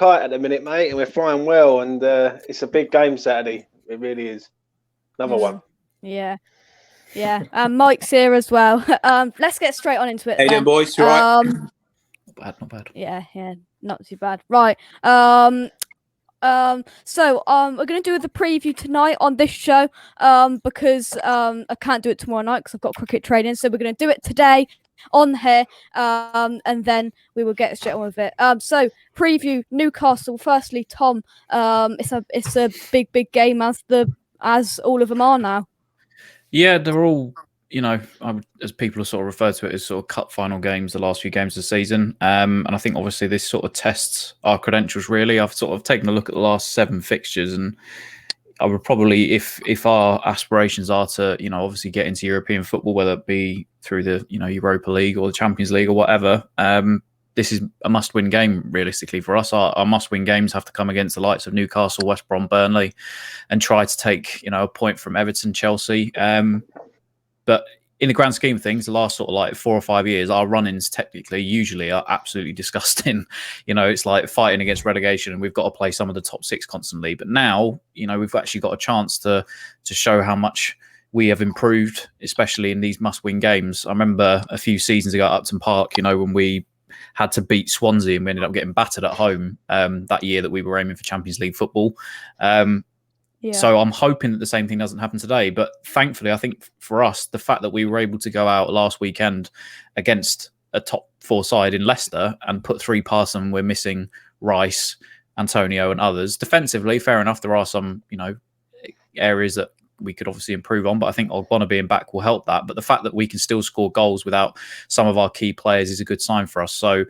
kite at the minute, mate, and we're flying well. And it's a big game Saturday. It really is. Another one. Yeah. Yeah. Mike's here as well. Let's get straight on into it. Hey, then, boys. You all right? Not bad. Yeah, not too bad. Right. So we're gonna do the preview tonight on this show. Because I can't do it tomorrow night because I've got cricket training. So we're gonna do it today on here. And then we will get straight on with it. So preview Newcastle. Firstly, Tom. It's a big game as all of them are now. Yeah, they're all, as people have sort of referred to it as sort of cup final games, the last few games of the season. And I think obviously this sort of tests our credentials, really. I've sort of taken a look at the last 7 fixtures, and I would probably, if our aspirations are to, obviously get into European football, whether it be through the, Europa League or the Champions League or whatever, this is a must-win game, realistically, for us. Our must-win games have to come against the likes of Newcastle, West Brom, Burnley, and try to take, a point from Everton, Chelsea. But in the grand scheme of things, the last sort of 4 or 5 years, our run-ins usually are absolutely disgusting. It's like fighting against relegation, and we've got to play some of the top 6 constantly. But now, we've actually got a chance to show how much we have improved, especially in these must-win games. I remember a few seasons ago at Upton Park, when we had to beat Swansea and we ended up getting battered at home that year that we were aiming for Champions League football. So I'm hoping that the same thing doesn't happen today. But thankfully, I think for us, the fact that we were able to go out last weekend against a top 4 side in Leicester and put 3 past them, we're missing Rice, Antonio and others. Defensively, fair enough, there are some, areas that we could obviously improve on, but I think Ogbonna being back will help that. But the fact that we can still score goals without some of our key players is a good sign for us. So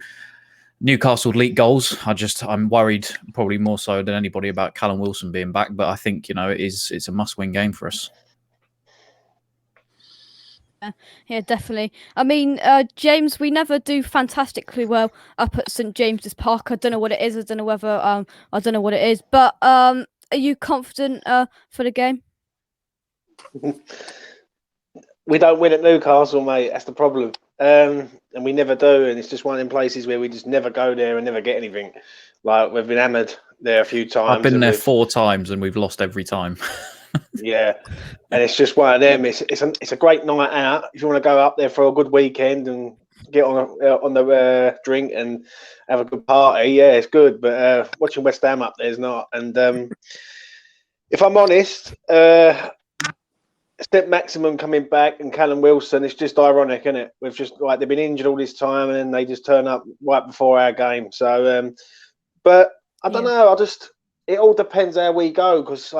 Newcastle leak goals. I'm worried probably more so than anybody about Callum Wilson being back, but I think, it's a must-win game for us. Yeah, definitely. I mean, James, we never do fantastically well up at St James's Park. I don't know what it is. I don't know what it is. But are you confident for the game? We don't win at Newcastle, mate. That's the problem. And we never do. And it's just one of them places where we just never go there and never get anything. Like, we've been hammered there a few times. I've been there 4 times and we've lost every time. Yeah. And it's just one of them. It's a great night out. If you want to go up there for a good weekend and get on the drink and have a good party, yeah, it's good. But watching West Ham up there is not. And if I'm honest, Step Maximum coming back and Callum Wilson, it's just ironic, isn't it? We've just they've been injured all this time and then they just turn up right before our game. So, but I don't know. It all depends how we go, because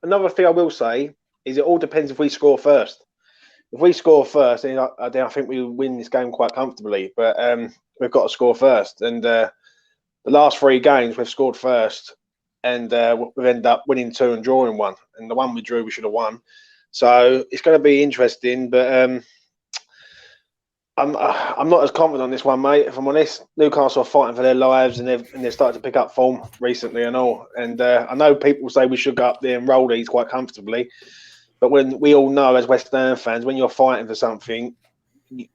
another thing I will say is it all depends if we score first. If we score first, then I think we win this game quite comfortably. But we've got to score first, and the last 3 games we've scored first, and we've ended up winning 2 and drawing 1. And the one we drew, we should have won. So it's going to be interesting, but I'm not as confident on this one, mate. If I'm honest, Newcastle are fighting for their lives, and they've started to pick up form recently and all. And I know people say we should go up there and roll these quite comfortably, but when we all know as West Ham fans, when you're fighting for something,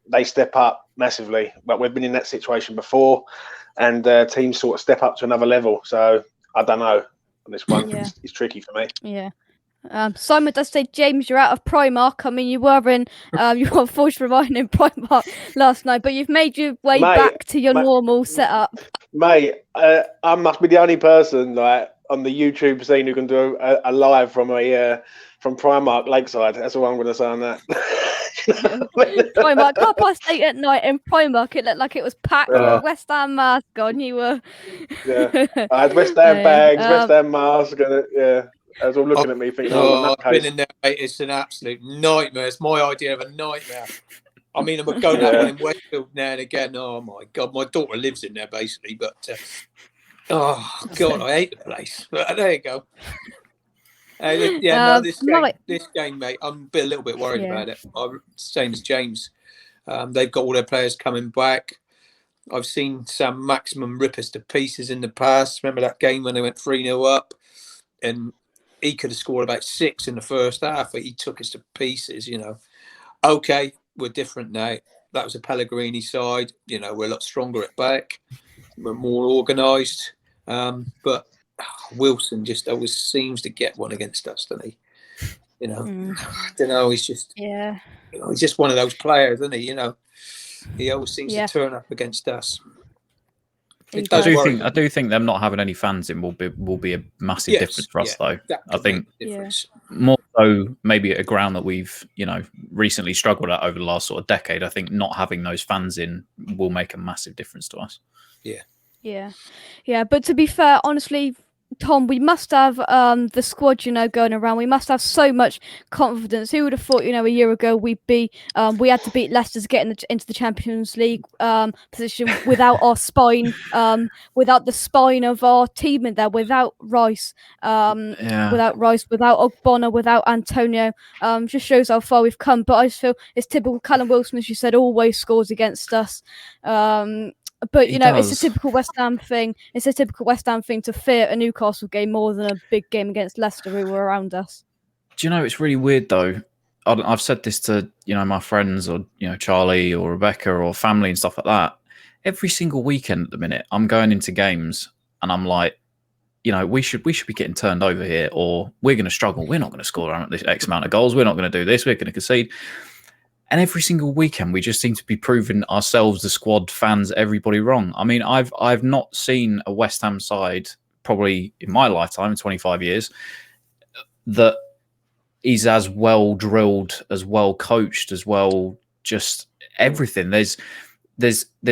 they step up massively. But we've been in that situation before, and teams sort of step up to another level. So I don't know. This one is tricky for me. Yeah. Simon does say, James, you're out of Primark. I mean, you were forced for mine in Primark last night, but you've made your way back to your normal setup. Mate, I must be the only person on the YouTube scene who can do a live from Primark Lakeside. That's all I'm going to say on that. Primark, 8:30 at night in Primark. It looked like it was packed with West Ham mask on. You were. Yeah, I had West Ham bags, West Ham mask, and I was all looking at me thinking, I've been in there, mate. It's an absolute nightmare. It's my idea of a nightmare. I mean, I'm going to go that one in Westfield now and again. Oh, my God. My daughter lives in there, basically. But, oh, God, I hate the place. But there you go. This game, mate, I'm a little bit worried about it. Same as James. They've got all their players coming back. I've seen Sam Maximum rip us to pieces in the past. Remember that game when they went 3-0 up? And he could have scored about 6 in the first half, but he took us to pieces, Okay, we're different now. That was a Pellegrini side. We're a lot stronger at back. We're more organised. But Wilson just always seems to get one against us, doesn't he? You know, I don't know. He's just he's just one of those players, isn't he? You know, he always seems to turn up against us. I do think them not having any fans in will be a massive difference for us, though. I think more so maybe at a ground that we've recently struggled at over the last sort of decade. I think not having those fans in will make a massive difference to us. Yeah. But to be fair, honestly, Tom, we must have the squad, going around. We must have so much confidence. Who would have thought, a year ago we had to beat Leicester to get into the Champions League position without our spine, without the spine of our team in there, without Rice, without Ogbonna, without Antonio. Just shows how far we've come. But I just feel it's typical Callum Wilson, as you said, always scores against us. But it's a typical West Ham thing. It's a typical West Ham thing to fear a Newcastle game more than a big game against Leicester, who were around us. Do you know it's really weird though? I've said this to my friends or Charlie or Rebecca or family and stuff like that. Every single weekend at the minute, I'm going into games and I'm like, we should be getting turned over here, or we're going to struggle. We're not going to score this X amount of goals. We're not going to do this. We're going to concede. And every single weekend, we just seem to be proving ourselves, the squad, fans, everybody wrong. I mean, I've not seen a West Ham side, probably in my lifetime, 25 years, that is as well drilled, as well coached, as well just everything. There's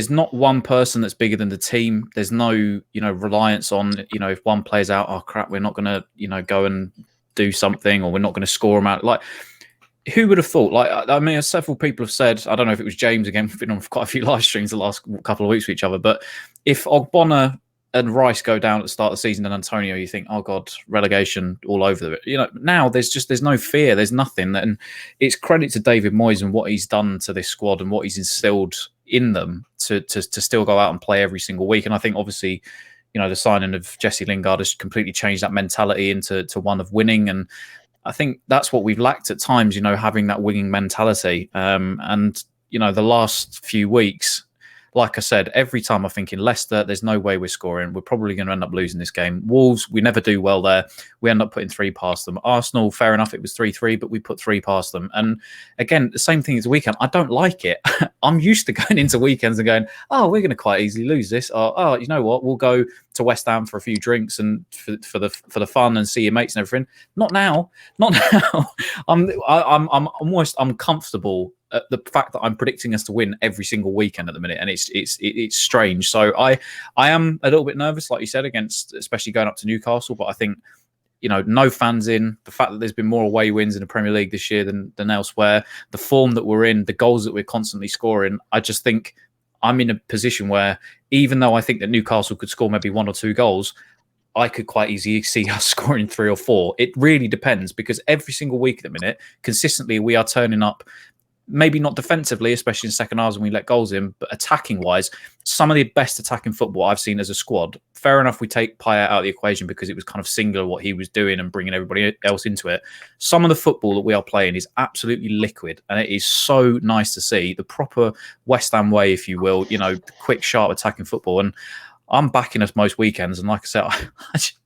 not one person that's bigger than the team. There's no reliance on if one player's out, oh crap, we're not going to go and do something, or we're not going to score them out. Like, who would have thought? Like, I mean, several people have said, I don't know if it was James again, we've been on quite a few live streams the last couple of weeks with each other, but if Ogbonna and Rice go down at the start of the season and Antonio, you think, oh God, relegation all over it. Now there's no fear, there's nothing. And it's credit to David Moyes and what he's done to this squad and what he's instilled in them to still go out and play every single week. And I think obviously, the signing of Jesse Lingard has completely changed that mentality into one of winning. And I think that's what we've lacked at times, having that winning mentality. And the last few weeks, like I said, every time I'm thinking Leicester, there's no way we're scoring. We're probably going to end up losing this game. Wolves, we never do well there. We end up putting 3 past them. Arsenal, fair enough, it was 3-3, but we put 3 past them. And again, the same thing as the weekend. I don't like it. I'm used to going into weekends and going, oh, we're going to quite easily lose this. Or, oh, you know what? We'll go to West Ham for a few drinks and for the fun and see your mates and everything. Not now. I'm comfortable at the fact that I'm predicting us to win every single weekend at the minute, and it's strange. So I am a little bit nervous, like you said, against especially going up to Newcastle. But I think no fans in, the fact that there's been more away wins in the Premier League this year than elsewhere, the form that we're in, the goals that we're constantly scoring. I just think I'm in a position where, even though I think that Newcastle could score maybe 1 or 2 goals, I could quite easily see us scoring 3 or 4. It really depends, because every single week at the minute, consistently, we are turning up. Maybe not defensively, especially in second halves when we let goals in, but attacking-wise, some of the best attacking football I've seen as a squad. Fair enough, we take Payet out of the equation because it was kind of singular what he was doing and bringing everybody else into it. Some of the football that we are playing is absolutely liquid, and it is so nice to see the proper West Ham way, if you will, quick, sharp attacking football. And I'm backing us most weekends, and like I said,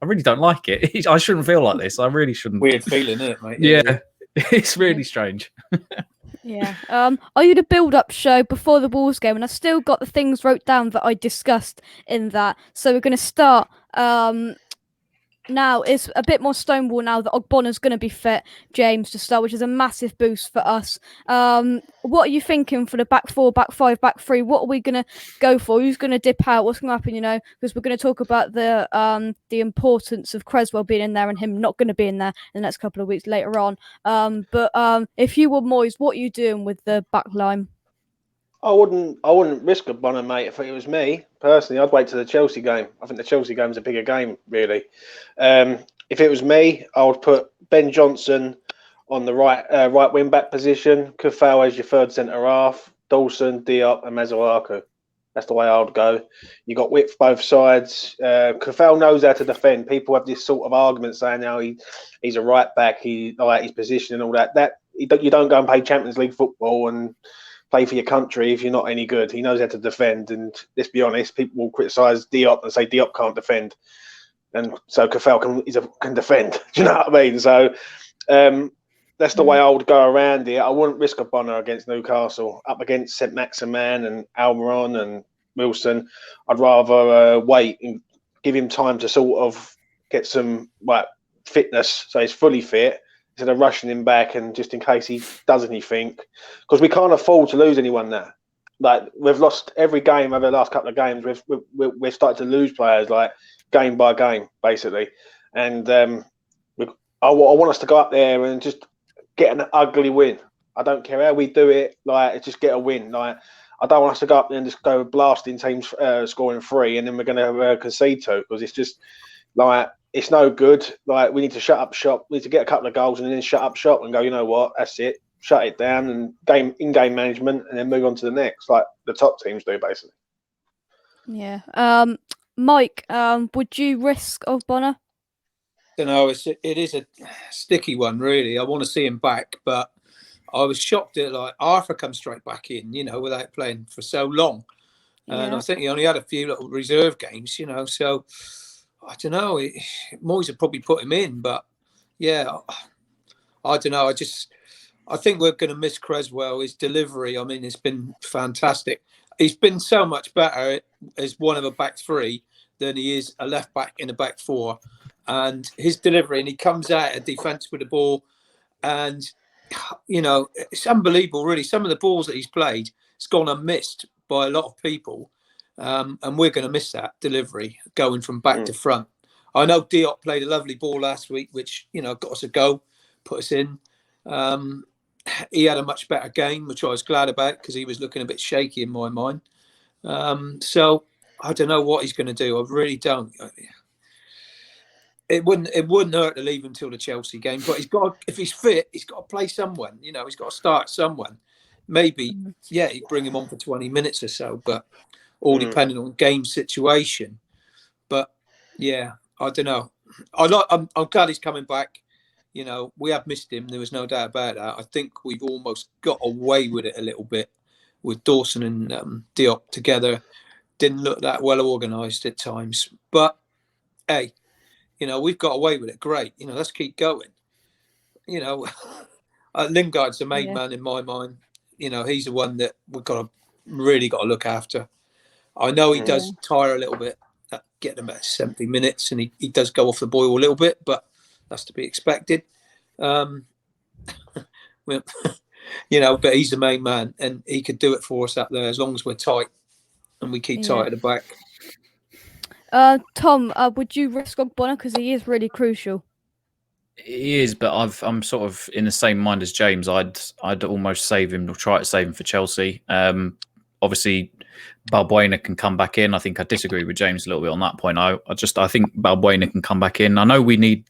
I really don't like it. I shouldn't feel like this. I really shouldn't. Weird feeling, isn't it, mate? Yeah. It's really strange. Yeah. Are you the build-up show before the Wolves game? And I've still got the things wrote down that I discussed in that. So we're going to start now. It's a bit more Stonewall now that Ogbonna's going to be fit, James, to start, which is a massive boost for us. What are you thinking for the back 4, back 5, back 3? What are we going to go for? Who's going to dip out? What's going to happen, because we're going to talk about the importance of Creswell being in there and him not going to be in there in the next couple of weeks later on. But if you were Moyes, what are you doing with the back line? I wouldn't risk a Bonner, mate. If it was me personally, I'd wait till the Chelsea game. I think the Chelsea game's a bigger game, really. If it was me, I would put Ben Johnson on the right wing back position, Kufau as your third centre half, Dawson, Diop, and Masuaku. That's the way I would go. You got width both sides. Kufau knows how to defend. People have this sort of argument saying now he's a right back, he like his position and all that. You don't go and play Champions League football and play for your country if you're not any good. He knows how to defend. And let's be honest, people will criticise Diop and say Diop can't defend. And so Cathal can defend. Do you know what I mean? So that's the way I would go around it. I wouldn't risk a Bonner against Newcastle. Up against St Maximin and Almiron and Wilson, I'd rather wait and give him time to sort of get some fitness, so he's fully fit, instead of rushing him back and just in case he does anything. Because we can't afford to lose anyone now. Like, we've lost every game over the last couple of games. We've started to lose players, like, game by game, basically. And I want us to go up there and just get an ugly win. I don't care how we do it. Like, just get a win. Like, I don't want us to go up there and just go blasting teams, scoring 3, and then we're going to concede 2, because it's just like, it's no good. Like, we need to shut up shop. We need to get a couple of goals and then shut up shop and go, you know what, that's it. Shut it down and in-game management, and then move on to the next, like the top teams do, basically. Yeah. Mike, would you risk Ogbonna? I don't know. It is a sticky one, really. I want to see him back, but I was shocked at Arthur come straight back in, without playing for so long. And I think he only had a few little reserve games, so I don't know. Moyes would probably put him in, but yeah, I don't know. I think we're going to miss Creswell. His delivery, I mean, it's been fantastic. He's been so much better as one of a back 3 than he is a left back in a back 4. And his delivery, and he comes out of defence with the ball, and it's unbelievable, really. Some of the balls that he's played, it's gone unmissed by a lot of people, and we're going to miss that delivery going from back to front. I know Diop played a lovely ball last week, which got us a goal, put us in. He had a much better game, which I was glad about, because he was looking a bit shaky in my mind. So I don't know what he's going to do. I really don't. It wouldn't hurt to leave him till the Chelsea game, but if he's fit, he's got to play someone. He's got to start someone. Maybe, he'd bring him on for 20 minutes or so, but all depending on game situation. But yeah, I don't know. I'm glad he's coming back. We have missed him. There was no doubt about that. I think we've almost got away with it a little bit with Dawson and Diop together. Didn't look that well organised at times. But, hey, we've got away with it. Great. Let's keep going. Lingard's the main man in my mind. He's the one that we've really got to look after. I know he does tire a little bit at getting about 70 minutes, and he does go off the boil a little bit, but that's to be expected. But he's the main man, and he could do it for us up there as long as we're tight and we keep tight at the back. Tom, would you risk Ogbonna, because he is really crucial? He is, but I'm sort of in the same mind as James. I'd almost save him or try to save him for Chelsea. Obviously, Balbuena can come back in. I think I disagree with James a little bit on that point. I think Balbuena can come back in. I know we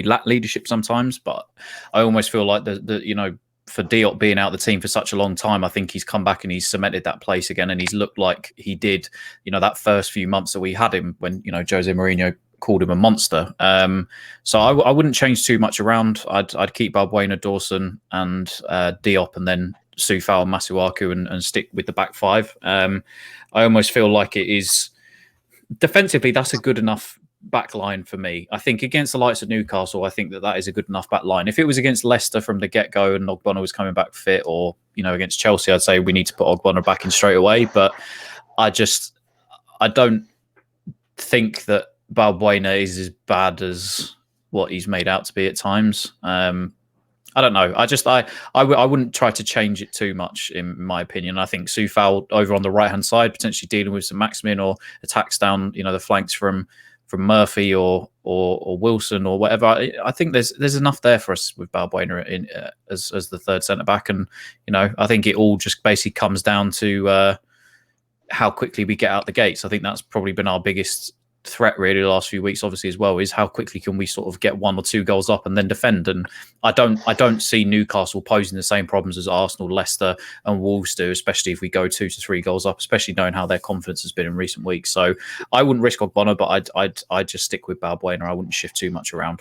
lack leadership sometimes, but I almost feel like for Diop being out of the team for such a long time, I think he's come back and he's cemented that place again, and he's looked like he did, that first few months that we had him when, Jose Mourinho called him a monster. So I wouldn't change too much around. I'd keep Balbuena, Dawson and Diop, and then Soufal and Masuaku and stick with the back 5. I almost feel like it is defensively, that's a good enough back line for me. I think against the likes of Newcastle, I think that is a good enough back line. If it was against Leicester from the get-go and Ogbonna was coming back fit, or against Chelsea, I'd say we need to put Ogbonna back in straight away. But I don't think that Balbuena is as bad as what he's made out to be at times. I don't know. I wouldn't try to change it too much, in my opinion. I think Soufal over on the right-hand side, potentially dealing with some Maximin or attacks down, the flanks from Murphy or Wilson or whatever. I think there's enough there for us with Balbuena as the third centre-back. And, I think it all just basically comes down to how quickly we get out the gates. I think that's probably been our biggest threat really the last few weeks, obviously, as well, is how quickly can we sort of get 1 or 2 goals up and then defend. And I don't see Newcastle posing the same problems as Arsenal, Leicester and Wolves do, especially if we go 2 to 3 goals up, especially knowing how their confidence has been in recent weeks. So I wouldn't risk Ogbonna, but I'd just stick with Balbuena. I wouldn't shift too much around.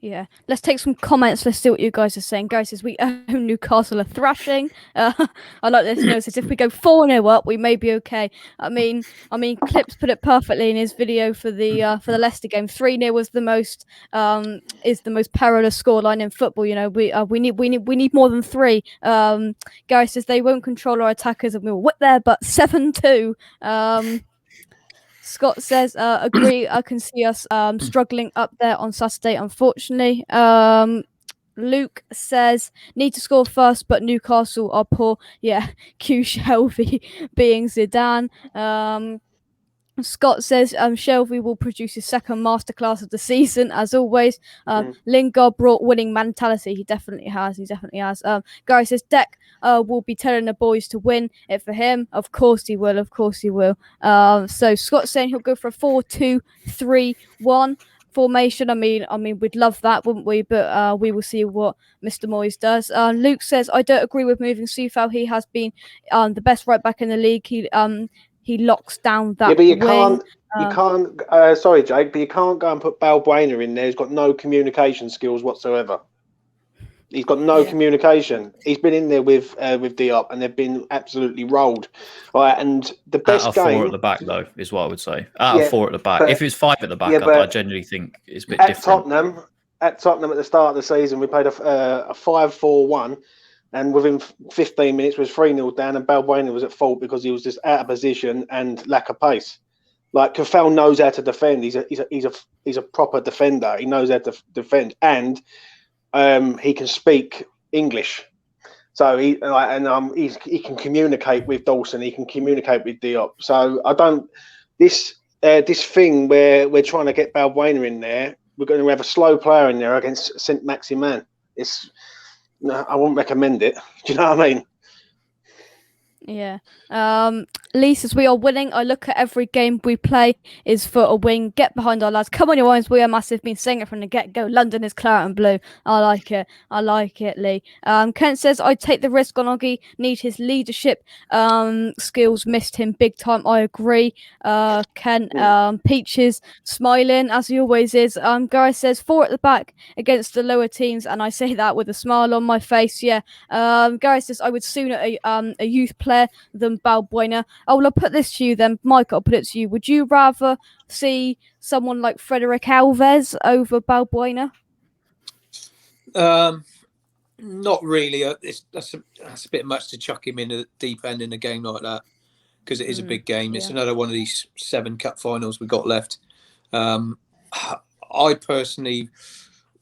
Yeah, let's take some comments. Let's see what you guys are saying. Guys says we own Newcastle a thrashing. I like this. No, says if we go 4-0 up, we may be okay. I mean, Clips put it perfectly in his video for the Leicester game. 3-0 was the most perilous scoreline in football. You know, we need more than 3. Gary says they won't control our attackers and we'll whip their butt 7-2. Scott says, agree, I can see us struggling up there on Saturday, unfortunately. Luke says, need to score first, but Newcastle are poor. Yeah, Q Shelby being Zidane. Scott says Shelby will produce his second masterclass of the season, as always. Lingard brought winning mentality. He definitely has. Gary says Deck will be telling the boys to win it for him. Of course he will. So Scott's saying he'll go for a 4-2-3-1 formation. I mean, we'd love that, wouldn't we? But we will see what Mr. Moyes does. Luke says, I don't agree with moving Soufal. He has been the best right back in the league. He locks down that but you wing. can't. Sorry, Jake, but you can't go and put Balbuena in there. He's got no communication skills whatsoever. He's got no communication. He's been in there with Diop, and they've been absolutely rolled. Right, and the best out of game 4 at the back, though, is what I would say. Out of 4 at the back. If it's 5 at the back, I genuinely think it's a bit different. At Tottenham at the start of the season, we played a 5-4-1. And within 15 minutes, was 3-0 down, and Balbuena was at fault because he was just out of position and lack of pace. Like Cathal knows how to defend. He's a proper defender. He knows how to defend, and he can speak English. So he can communicate with Dawson. He can communicate with Diop. So I don't this thing where we're trying to get Balbuena in there. We're going to have a slow player in there against Saint Maximin. No, I won't recommend it. Do you know what I mean? Yeah. Lee says we are winning. I look at every game we play is for a wing. Get behind our lads. Come on, your ones. We are massive. Been saying it from the get-go. London is claret and blue. I like it, Lee. Kent says I'd take the risk on Oggy. Need his leadership skills. Missed him big time. I agree. Kent Peaches smiling as he always is. Guy says 4 at the back against the lower teams, and I say that with a smile on my face. Yeah. Guy says I would sooner a youth player than Balbuena. Oh, well, I'll put this to you then, Mike. I'll put it to you. Would you rather see someone like Frederic Alves over Balbuena? Not really. That's a bit much to chuck him in the deep end in a game like that, because it is a big game. It's another one of these 7 cup finals we got left. I personally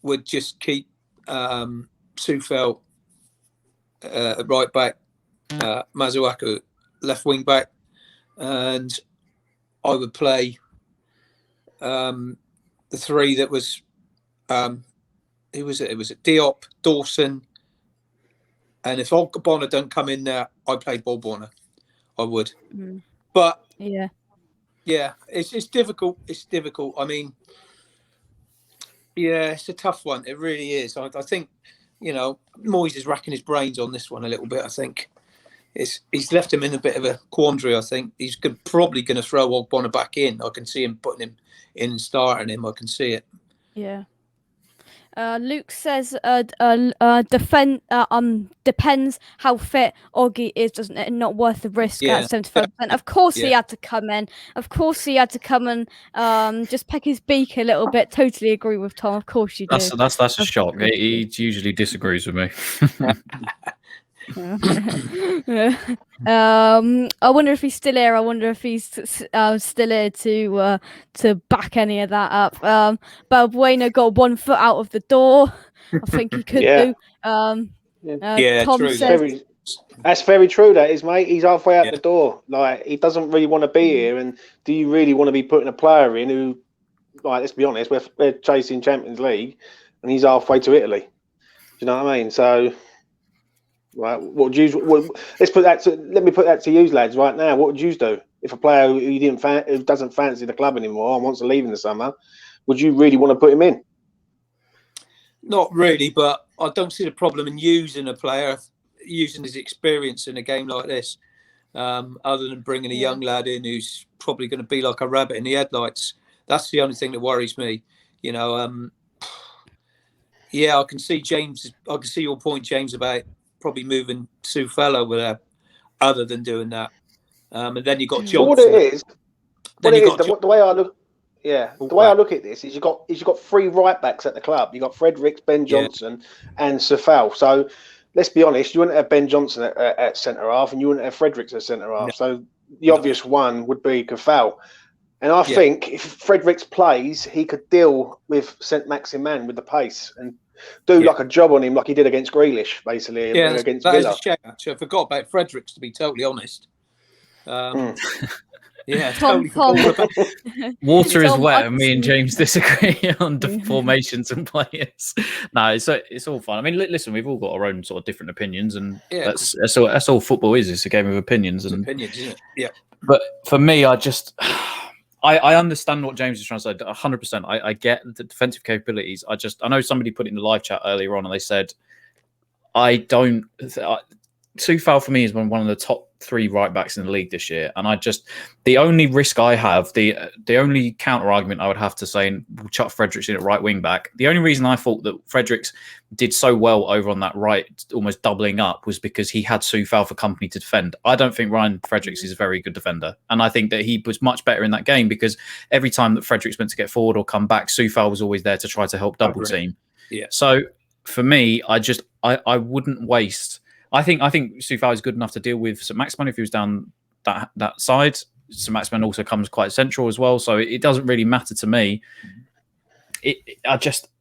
would just keep Soufal right back, Mazuaku left wing back, and I would play the 3 that was who was it? It was Diop, Dawson, and if Bonner don't come in there, I play Balbuena. I would, but yeah, it's difficult. It's difficult. I mean, yeah, it's a tough one. It really is. I think, you know, Moyes is racking his brains on this one a little bit. I think he's left him in a bit of a quandary. I think he's probably going to throw Ogbonna back in. I can see him putting him in and starting him. I can see it. Yeah. Luke says, depends how fit Oggy is, doesn't it? Not worth the risk at 75%. Of course he had to come in. Of course he had to come and just peck his beak a little bit. Totally agree with Tom. Of course you do. That's a shock. He usually disagrees with me. I wonder if he's still here. I wonder if he's still here to back any of that up. Balbuena got 1 foot out of the door. I think he could do. Tom true. says, that's very true. That is, mate. He's halfway out the door. Like, he doesn't really want to be here. And do you really want to be putting a player in who, like, let's be honest, we're chasing Champions League, and he's halfway to Italy. Do you know what I mean? So. Right, what would you? Let me put that to you, lads. Right now, what would you do if a player who doesn't fancy the club anymore and wants to leave in the summer? Would you really want to put him in? Not really, but I don't see the problem in using a player, using his experience in a game like this, other than bringing a young lad in who's probably going to be like a rabbit in the headlights. That's the only thing that worries me. You know, Yeah, I can see James. I can see your point, James, about probably moving Sufal over there, other than doing that. And then you got But Johnson. the way I look, Oh, the way I look at this is you got three right backs at the club. You got Fredericks, Ben Johnson, and Sefal. So let's be honest, you wouldn't have Ben Johnson at centre half, and you wouldn't have Fredericks at centre half. No. So the obvious one would be Cafal. And I think if Fredericks plays, he could deal with St Maximin with the pace and do like a job on him, like he did against Grealish, basically against that Villa. is a shame. Actually, I forgot about Fredericks, to be totally honest. Yeah, Tom, totally. Water is Tom, wet, I and can me and see- James disagree on the formations and players. No, it's all fun. I mean, listen, we've all got our own sort of different opinions, and that's all football is. It's a game of opinions. It's opinions, isn't it? Yeah. But for me, I understand what James is trying to say. 100%. I get the defensive capabilities. I know somebody put it in the live chat earlier on, and they said, Sufal for me is one of the top 3 right backs in the league this year, and the only risk I have, the only counter argument I would have to say, and we'll chuck Fredericks in at right wing back. The only reason I thought that Fredericks did so well over on that right, almost doubling up, was because he had Sufal for company to defend. I don't think Ryan Fredericks is a very good defender, and I think that he was much better in that game because every time that Fredericks went to get forward or come back, Sufal was always there to try to help double team. Yeah. So for me, I wouldn't waste. I think Sufal is good enough to deal with St Maximin if he was down that side. St Maximin also comes quite central as well, so it doesn't really matter to me.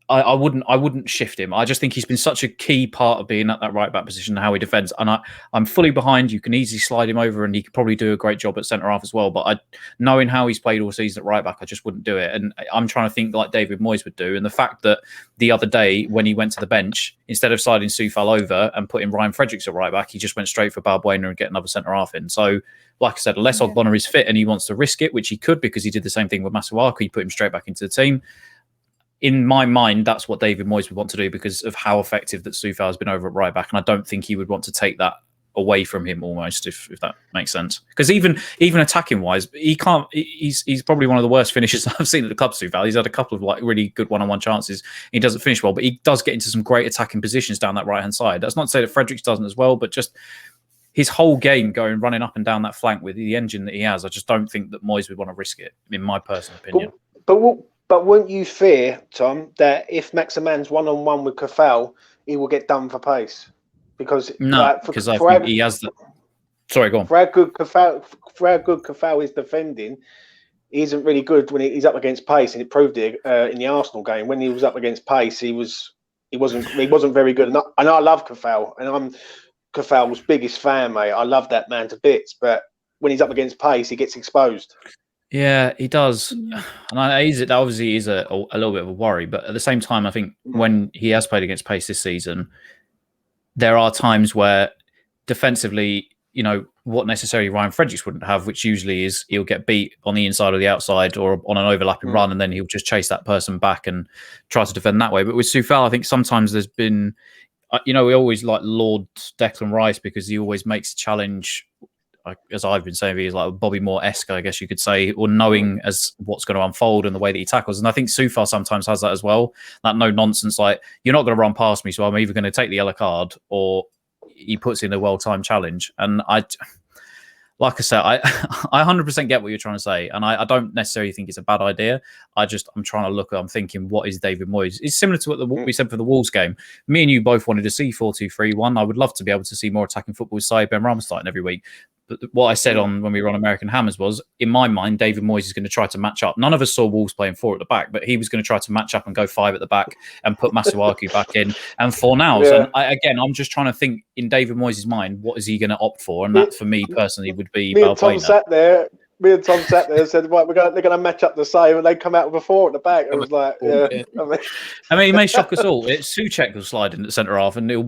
I wouldn't shift him. I just think he's been such a key part of being at that right back position and how he defends. And I'm fully behind. You can easily slide him over, and he could probably do a great job at centre half as well. But knowing how he's played all season at right back, I just wouldn't do it. And I'm trying to think like David Moyes would do. And the fact that the other day when he went to the bench, instead of sliding Sufal over and putting Ryan Fredericks at right back, he just went straight for Boleyn and get another centre half in. So, like I said, unless Ogbonna is fit and he wants to risk it, which he could because he did the same thing with Masuaku, he put him straight back into the team. In my mind, that's what David Moyes would want to do because of how effective that Sufal has been over at right back, and I don't think he would want to take that away from him almost, if that makes sense. Because even attacking wise, he can't. He's probably one of the worst finishers I've seen at the club. Sufal, he's had a couple of like really good one-on-one chances. He doesn't finish well, but he does get into some great attacking positions down that right-hand side. That's not to say that Fredericks doesn't as well, but just his whole game running up and down that flank with the engine that he has, I just don't think that Moyes would want to risk it, in my personal opinion. But wouldn't you fear, Tom, that if Maximan's one-on-one with Cafal, he will get done for pace? Because I think he has the. Sorry, go on. For how good Cafal is defending, he isn't really good when he's up against pace, and it proved it in the Arsenal game. When he was up against pace, he wasn't very good. And I love Cafal, and I'm Cafal's biggest fan, mate. I love that man to bits, but when he's up against pace, he gets exposed. Yeah, he does, and that obviously is a little bit of a worry. But at the same time, I think when he has played against pace this season, there are times where defensively, what necessarily Ryan Fredericks wouldn't have, which usually is he'll get beat on the inside or the outside or on an overlapping run, and then he'll just chase that person back and try to defend that way. But with Sufal, I think sometimes there's been, we always like laud Declan Rice because he always makes a challenge. As I've been saying, he's like Bobby Moore-esque, I guess you could say, or knowing as what's going to unfold and the way that he tackles. And I think Sufal sometimes has that as well. That no nonsense, like you're not going to run past me, so I'm either going to take the yellow card or he puts in a well-timed challenge. And like I said, I 100% get what you're trying to say, and I don't necessarily think it's a bad idea. I'm trying to look. I'm thinking, what is David Moyes? It's similar to what we said for the Wolves game. Me and you both wanted to see 4-2-3-1. I would love to be able to see more attacking football with Saïd Benrahma starting every week. But what I said when we were on American Hammers was, in my mind, David Moyes is going to try to match up. None of us saw Wolves playing 4 at the back, but he was going to try to match up and go 5 at the back and put Masuaku back in and Fornals. Yeah. And I'm just trying to think in David Moyes' mind, what is he going to opt for? And that, for me personally, would be Me and Tom sat there and said, right, they're going to match up the same, and they come out with a 4 at the back. I was like, yeah. I mean, it may shock us all. Souček will slide in at centre half, and it'll